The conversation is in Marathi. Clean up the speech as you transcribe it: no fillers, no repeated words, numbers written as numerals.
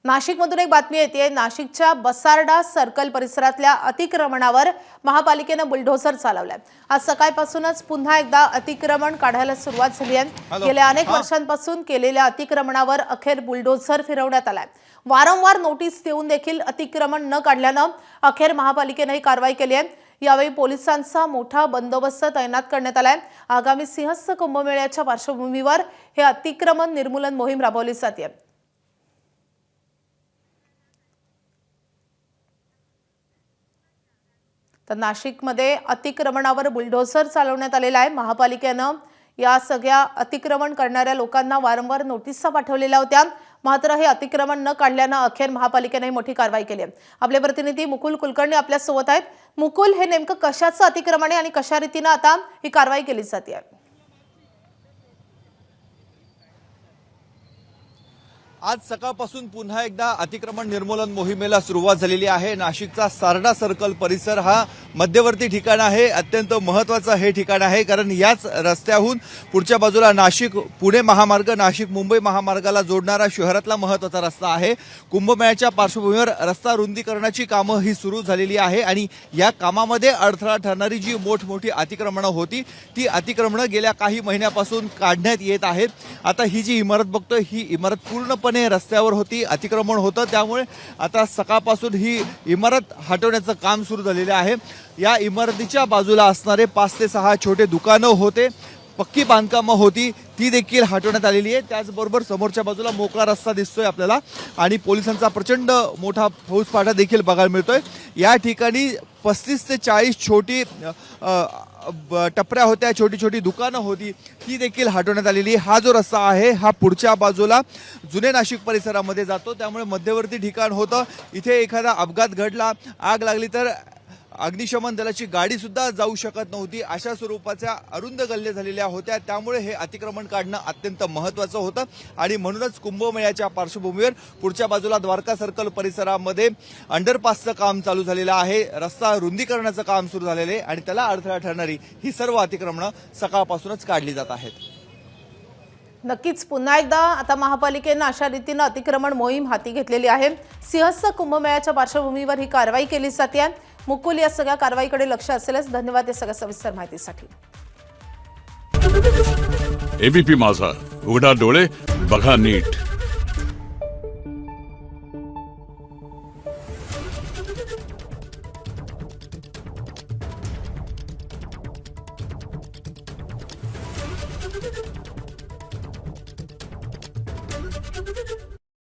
नाशिकमधून एक बातमी येते। नाशिकच्या बसारडा सर्कल परिसरातल्या अतिक्रमणावर महापालिकेने बुलडोझर चालवलाय। आज सकाळपासूनच पुन्हा एकदा अतिक्रमण काढायला सुरुवात झाली आहे। गेल्या अनेक वर्षांपासून केलेल्या अतिक्रमणावर अखेर बुलडोझर फिरवण्यात आलाय। वारंवार नोटीस देऊन देखील अतिक्रमण न काढल्याने अखेर महापालिकेने ही कारवाई केली आहे। यावेळी पोलिसांचा मोठा बंदोबस्त तैनात करण्यात आलाय। आगामी सिंहस्थ कुंभमेळ्याच्या पार्श्वभूमीवर हे अतिक्रमण निर्मूलन मोहीम राबवली जाते। तर नाशिकमध्ये अतिक्रमणावर बुलडोझर चालवण्यात आलेला आहे। महापालिकेने या सगळ्या अतिक्रमण करणाऱ्या लोकांना वारंवार नोटिसा पाठवलेल्या होत्या, मात्र हे अतिक्रमण न काढल्याने अखेर महापालिकेने मोठी कारवाई केली आहे। आपले प्रतिनिधी मुकुल कुलकर्णी आपल्या सोबत आहेत। मुकुल, हे नेमकं कशाचं अतिक्रमण आहे आणि कशा रीतीने आता ही कारवाई केली जाते? आज सकाळपासून पुन्हा एकदा अतिक्रमण निर्मूलन मोहिमेला सुरुवात झालेली आहे। नाशिकचा सारडा सर्कल परिसर हा मध्यवर्ती ठिकाण आहे। अत्यंत महत्त्वाचं हे ठिकाण आहे, कारण याच रस्त्याहून पुढच्या बाजूला नाशिक पुणे महामार्ग, नाशिक मुंबई महामार्गाला जोडणारा शहरातला महत्त्वाचा रस्ता आहे। कुंभमेळ्याच्या पार्श्वभूमीवर रस्ता रुंदीकरणाची कामं ही सुरू झालेली आहे आणि या कामामध्ये अडथळा ठरणारी जी मोठमोठी अतिक्रमणं होती ती अतिक्रमणं गेल्या काही महिन्यापासून काढण्यात येत आहेत। आता ही जी इमारत बघतोय ही इमारत पूर्णपणे रस्त्यावर होती, अतिक्रमण होतं, त्यामुळे आता सकाळपासून ही इमारत हटवण्याचं काम सुरू झालेलं आहे। या इमारतीच्या बाजूला असणारे 5 ते 6 छोटे दुकानं होते, पक्की बांधकामं होती, ती देखील हटवण्यात आलेली आहे। त्याचबरोबर समोरच्या बाजूला मोकळा रस्ता दिसतोय आपल्याला आणि पोलिसांचा प्रचंड मोठा फौजफाटा देखील बघायला मिळतोय। या ठिकाणी 35 ते 40 छोटी टपऱ्या होत्या, छोटी छोटी दुकानं होती, ती देखील हटवण्यात आलेली। हा जो रस्ता आहे हा पुढच्या बाजूला जुने नाशिक परिसरामध्ये जातो, त्यामुळे मध्यवर्ती ठिकाण होतं। इथे एखादा अपघात घडला, आग लागली तर अग्निशमन दलाची गाडी सुद्धा जाऊ शकत नव्हती, अशा स्वरूपाच्या अरुंद गल्ल्या झालेल्या होत्या। त्यामुळे हे अतिक्रमण काढणं अत्यंत महत्त्वाचं होतं आणि म्हणूनच कुंभमेळ्याच्या पार्श्वभूमीवर पुढच्या बाजूला द्वारका सर्कल परिसरामध्ये अंडरपासचं काम चालू झालेलं आहे, रस्ता रुंदीकरणाचं काम सुरू झालेलं आहे आणि त्याला अडथळा ठरणारी ही सर्व अतिक्रमणं सकाळपासूनच काढली जात आहेत। नक्कीच पुन्हा एकदा आता महापालिकेने अशा रीतीने अतिक्रमण मोहीम हाती घेतलेली आहे। सिंहस्थ कुंभमेळ्याच्या पार्श्वभूमीवर ही कारवाई केली जाते। मुकुल, या सगळ्या कारवाईकडे लक्ष असेलच। धन्यवाद या सगळ्या सविस्तर माहितीसाठी। एबीपी माझा, उघडा डोळे बघा नीट।